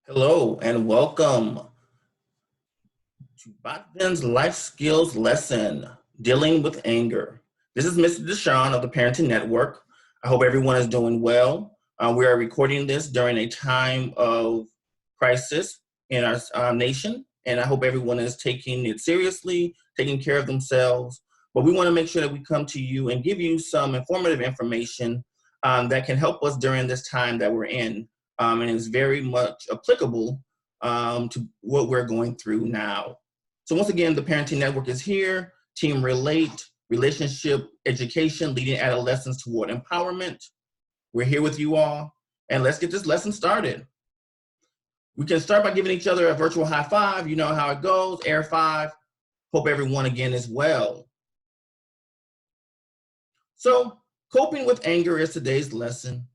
Hello and welcome to Botvin's Life Skills Lesson, Dealing with Anger. This is Mr. Deshawn of the Parenting Network. I hope everyone is doing well. We are recording this during a time of crisis in our nation, and I hope everyone is taking it seriously, taking care of themselves. But we want to make sure that we come to you and give you some informative information that can help us during this time that we're in. And is very much applicable to what we're going through now. So once again, the Parenting Network is here. Team Relate, relationship education, leading adolescents toward empowerment. We're here with you all, and let's get this lesson started. We can start by giving each other a virtual high five. You know how it goes, air five. Hope everyone again is well. So coping with anger is today's lesson.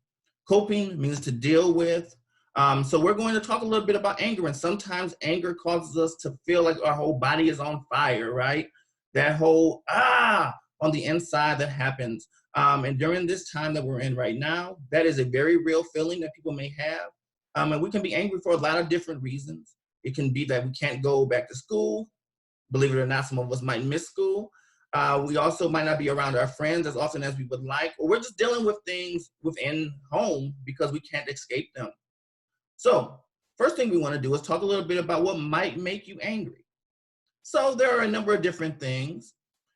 Coping means to deal with. So we're going to talk a little bit about anger, and sometimes anger causes us to feel like our whole body is on fire, right? That whole on the inside that happens. And during this time that we're in right now, that is a very real feeling that people may have. And we can be angry for a lot of different reasons. It can be that we can't go back to school. Believe it or not, some of us might miss school. We also might not be around our friends as often as we would like, or we're just dealing with things within home because we can't escape them. So first thing we want to do is talk a little bit about what might make you angry. So there are a number of different things,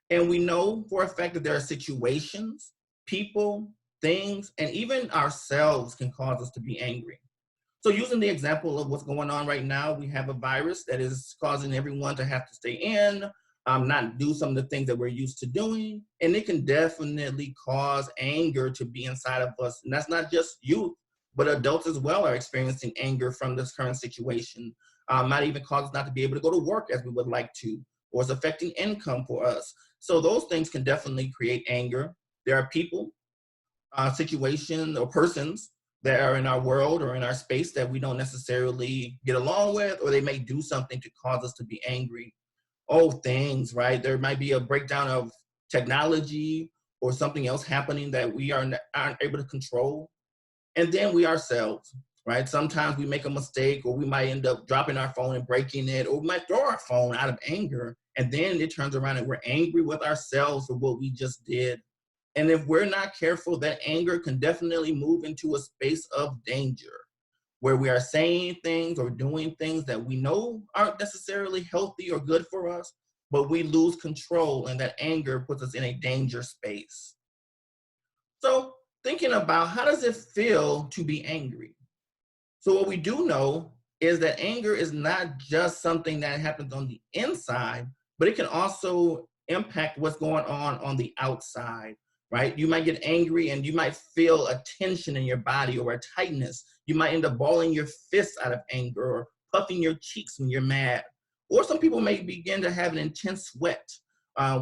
and we know for a fact that there are situations, people, things, and even ourselves can cause us to be angry. So using the example of what's going on right now, we have a virus that is causing everyone to have to stay in, not do some of the things that we're used to doing. And it can definitely cause anger to be inside of us. And that's not just youth, but adults as well are experiencing anger from this current situation. Might even cause us not to be able to go to work as we would like to, or it's affecting income for us. So those things can definitely create anger. There are people, situations, or persons that are in our world or in our space that we don't necessarily get along with, or they may do something to cause us to be angry. Oh, things, right? There might be a breakdown of technology or something else happening that we aren't able to control. And then we ourselves, right? Sometimes we make a mistake, or we might end up dropping our phone and breaking it, or we might throw our phone out of anger. And then it turns around and we're angry with ourselves for what we just did. And if we're not careful, that anger can definitely move into a space of danger, where we are saying things or doing things that we know aren't necessarily healthy or good for us, but we lose control, and that anger puts us in a danger space. So thinking about, how does it feel to be angry? So what we do know is that anger is not just something that happens on the inside, but it can also impact what's going on the outside. Right? You might get angry and you might feel a tension in your body or a tightness. You might end up balling your fists out of anger, or puffing your cheeks when you're mad. Or some people may begin to have an intense sweat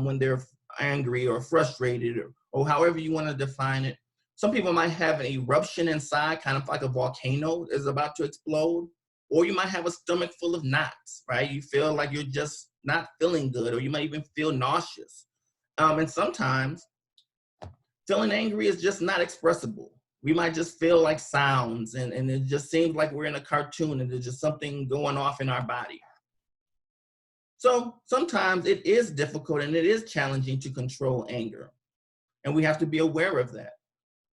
when they're angry or frustrated, or however you want to define it. Some people might have an eruption inside, kind of like a volcano is about to explode. Or you might have a stomach full of knots, right? You feel like you're just not feeling good, or you might even feel nauseous. And sometimes feeling angry is just not expressible. We might just feel like sounds, and it just seems like we're in a cartoon and there's just something going off in our body. So sometimes it is difficult and it is challenging to control anger, and we have to be aware of that.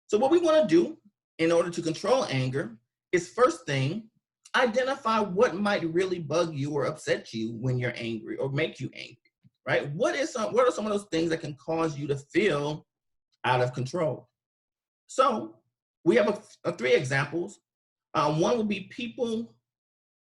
So what we want to do in order to control anger is, first thing, identify what might really bug you or upset you when you're angry or make you angry, right? What are some of those things that can cause you to feel out of control? So we have three examples. One would be people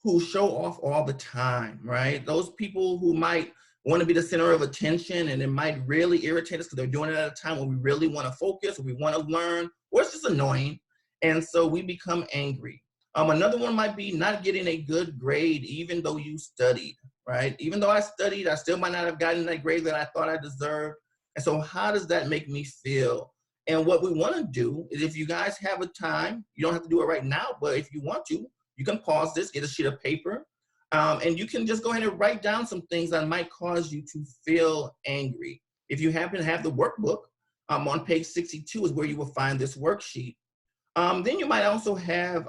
who show off all the time, right? Those people who might want to be the center of attention, and it might really irritate us because they're doing it at a time when we really want to focus, or we want to learn, or it's just annoying. And so we become angry. Another one might be not getting a good grade, even though you studied, right? Even though I studied, I still might not have gotten that grade that I thought I deserved. And so how does that make me feel? And what we want to do is, if you guys have a time, you don't have to do it right now, but if you want to, you can pause this, get a sheet of paper, and you can just go ahead and write down some things that might cause you to feel angry. If you happen to have the workbook, on page 62 is where you will find this worksheet. Then you might also have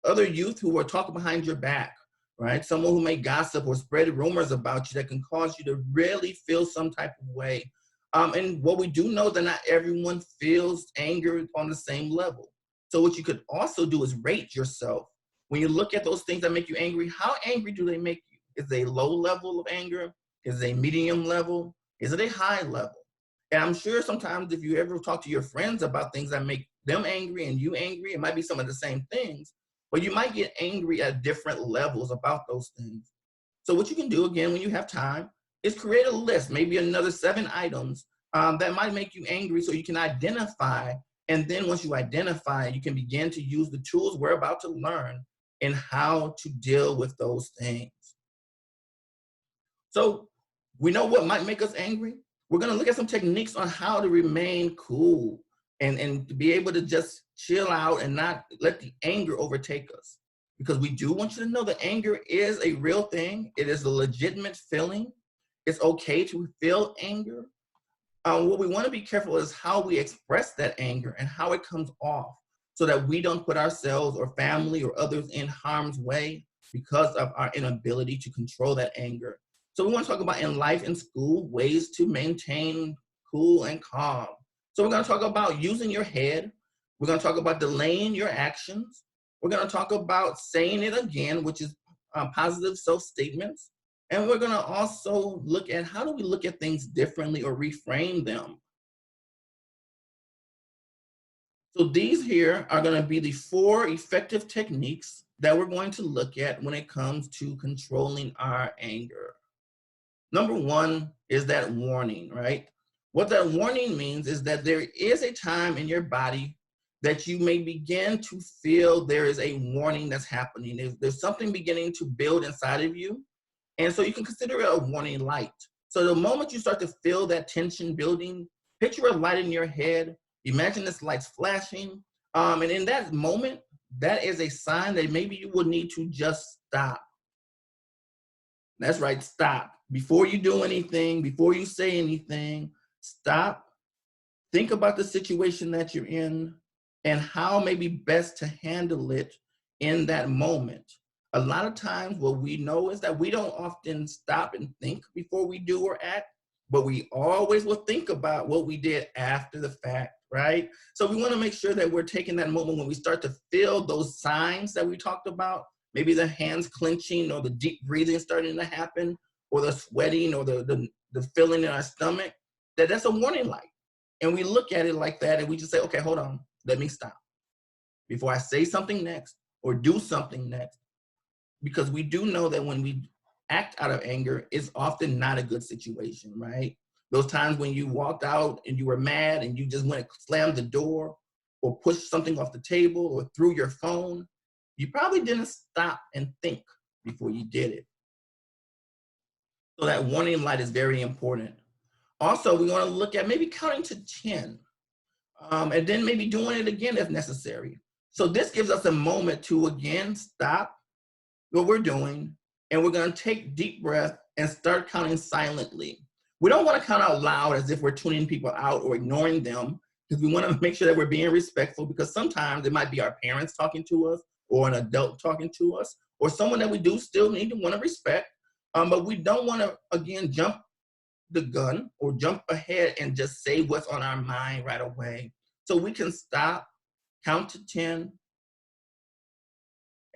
other youth who are talking behind your back, right? Someone who may gossip or spread rumors about you that can cause you to really feel some type of way. And what we do know that not everyone feels anger on the same level. So what you could also do is rate yourself. When you look at those things that make you angry, how angry do they make you? Is it a low level of anger? Is it a medium level? Is it a high level? And I'm sure sometimes if you ever talk to your friends about things that make them angry and you angry, it might be some of the same things, but you might get angry at different levels about those things. So what you can do again when you have time is create a list, maybe another 7 items that might make you angry so you can identify. And then once you identify, you can begin to use the tools we're about to learn in how to deal with those things. So we know what might make us angry. We're going to look at some techniques on how to remain cool and to be able to just chill out and not let the anger overtake us. Because we do want you to know that anger is a real thing. It is a legitimate feeling. It's okay to feel anger. What we want to be careful is how we express that anger and how it comes off so that we don't put ourselves or family or others in harm's way because of our inability to control that anger. So we want to talk about in life and school, ways to maintain cool and calm. So we're going to talk about using your head. We're going to talk about delaying your actions. We're going to talk about saying it again, which is positive self-statements. And we're going to also look at how do we look at things differently or reframe them. So these here are going to be the 4 effective techniques that we're going to look at when it comes to controlling our anger. Number 1 is that warning, right? What that warning means is that there is a time in your body that you may begin to feel there is a warning that's happening. There's something beginning to build inside of you. And so you can consider it a warning light. So the moment you start to feel that tension building, picture a light in your head. Imagine this light's flashing. And in that moment, that is a sign that maybe you will need to just stop. That's right, stop. Before you do anything, before you say anything, stop. Think about the situation that you're in and how maybe best to handle it in that moment. A lot of times what we know is that we don't often stop and think before we do or act, but we always will think about what we did after the fact, right? So we want to make sure that we're taking that moment when we start to feel those signs that we talked about, maybe the hands clenching or the deep breathing starting to happen or the sweating or the feeling in our stomach, that's a warning light. And we look at it like that and we just say, okay, hold on, let me stop before I say something next or do something next. Because we do know that when we act out of anger, it's often not a good situation, right? Those times when you walked out and you were mad and you just went and slammed the door or pushed something off the table or threw your phone, you probably didn't stop and think before you did it. So that warning light is very important. Also, we want to look at maybe counting to 10 and then maybe doing it again if necessary. So this gives us a moment to again stop what we're doing, and we're going to take deep breath and start counting silently. We don't want to count out loud as if we're tuning people out or ignoring them, because we want to make sure that we're being respectful, because sometimes it might be our parents talking to us or an adult talking to us or someone that we do still need to want to respect, but we don't want to, again, jump the gun or jump ahead and just say what's on our mind right away. So we can stop, count to 10,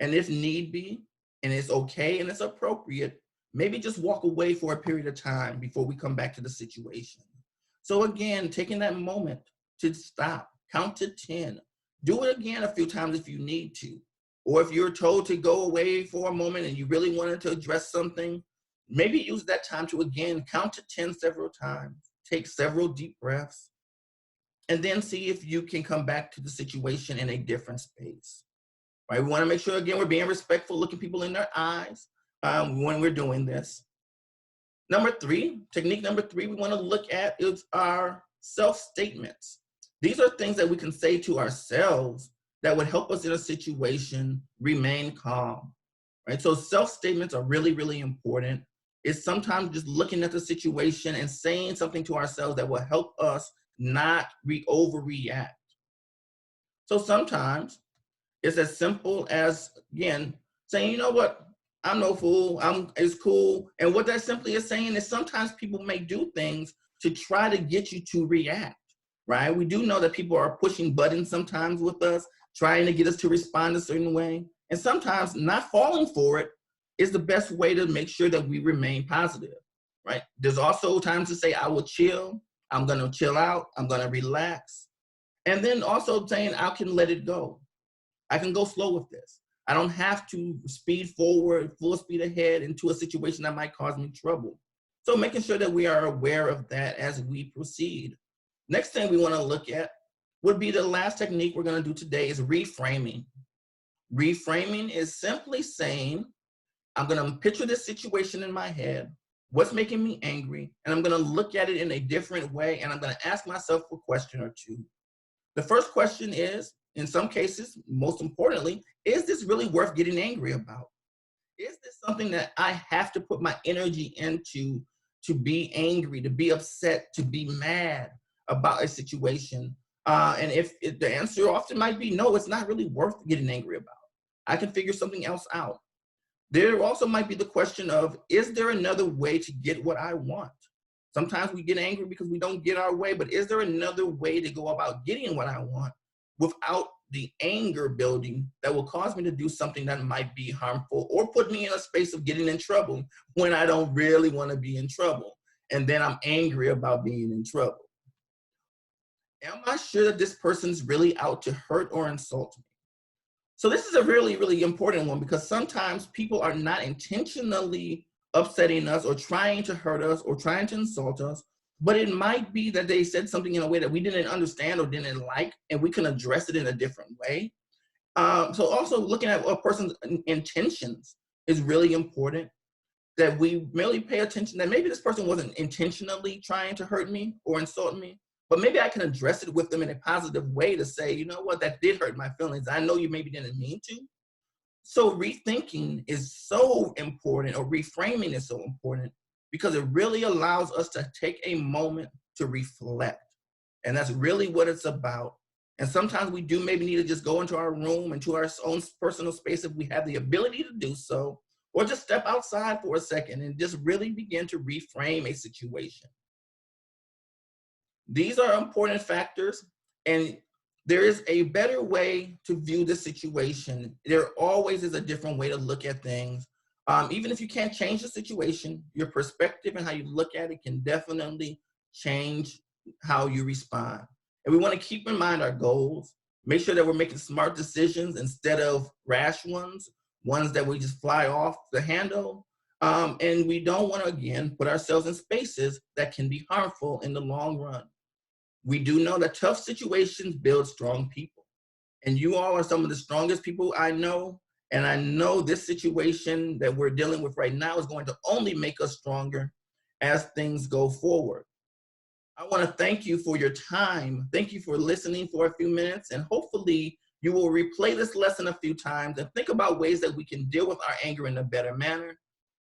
and if need be, and it's okay and it's appropriate, maybe just walk away for a period of time before we come back to the situation. So again, taking that moment to stop, count to 10, do it again a few times if you need to. Or if you're told to go away for a moment and you really wanted to address something, maybe use that time to again count to 10 several times, take several deep breaths, and then see if you can come back to the situation in a different space. Right? We want to make sure, again, we're being respectful, looking people in their eyes when we're doing this. Technique number 3, we want to look at is our self-statements. These are things that we can say to ourselves that would help us in a situation remain calm. Right? So self-statements are really, really important. It's sometimes just looking at the situation and saying something to ourselves that will help us not overreact. So sometimes It's as simple as, again, saying, you know what, I'm no fool, it's cool. And what that simply is saying is sometimes people may do things to try to get you to react, right? We do know that people are pushing buttons sometimes with us, trying to get us to respond a certain way. And sometimes not falling for it is the best way to make sure that we remain positive, right? There's also times to say, I will chill, I'm gonna chill out, I'm gonna relax. And then also saying, I can let it go. I can go slow with this. I don't have to speed forward, full speed ahead into a situation that might cause me trouble. So making sure that we are aware of that as we proceed. Next thing we want to look at would be the last technique we're going to do today is reframing. Reframing is simply saying, I'm going to picture this situation in my head, what's making me angry, and I'm going to look at it in a different way, and I'm going to ask myself a question or two. The first question is, in some cases, most importantly, is this really worth getting angry about? Is this something that I have to put my energy into to be angry, to be upset, to be mad about a situation? And if the answer often might be no, it's not really worth getting angry about. I can figure something else out. There also might be the question of, is there another way to get what I want? Sometimes we get angry because we don't get our way, but is there another way to go about getting what I want without the anger building that will cause me to do something that might be harmful or put me in a space of getting in trouble when I don't really want to be in trouble? And then I'm angry about being in trouble. Am I sure that this person's really out to hurt or insult me? So this is a really, really important one because sometimes people are not intentionally upsetting us or trying to hurt us or trying to insult us, but it might be that they said something in a way that we didn't understand or didn't like, and we can address it in a different way. So also looking at a person's intentions is really important, that we really pay attention that maybe this person wasn't intentionally trying to hurt me or insult me, but maybe I can address it with them in a positive way to say, you know what, that did hurt my feelings. I know you maybe didn't mean to. So rethinking is so important, or reframing is so important, because it really allows us to take a moment to reflect. And that's really what it's about. And sometimes we do maybe need to just go into our room, into our own personal space if we have the ability to do so, or just step outside for a second and just really begin to reframe a situation. These are important factors, and there is a better way to view the situation. There always is a different way to look at things. Even if you can't change the situation, your perspective and how you look at it can definitely change how you respond. And we want to keep in mind our goals, make sure that we're making smart decisions instead of rash ones that we just fly off the handle. And we don't want to, again, put ourselves in spaces that can be harmful in the long run. We do know that tough situations build strong people. And you all are some of the strongest people I know. And I know this situation that we're dealing with right now is going to only make us stronger as things go forward. I want to thank you for your time. Thank you for listening for a few minutes. And hopefully you will replay this lesson a few times and think about ways that we can deal with our anger in a better manner.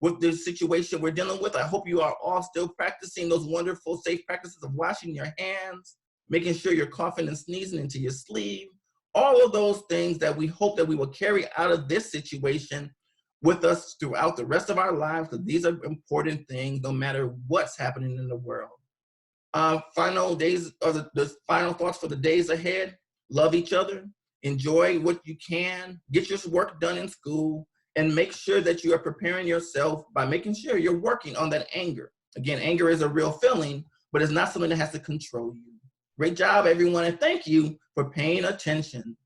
With the situation we're dealing with, I hope you are all still practicing those wonderful, safe practices of washing your hands, making sure you're coughing and sneezing into your sleeve, all of those things that we hope that we will carry out of this situation with us throughout the rest of our lives, because these are important things no matter what's happening in the world. Final days, or the final thoughts for the days ahead: love each other, enjoy what you can, get your work done in school, and make sure that you are preparing yourself by making sure you're working on that anger. Again, anger is a real feeling, but it's not something that has to control you. Great job, everyone, and thank you for paying attention.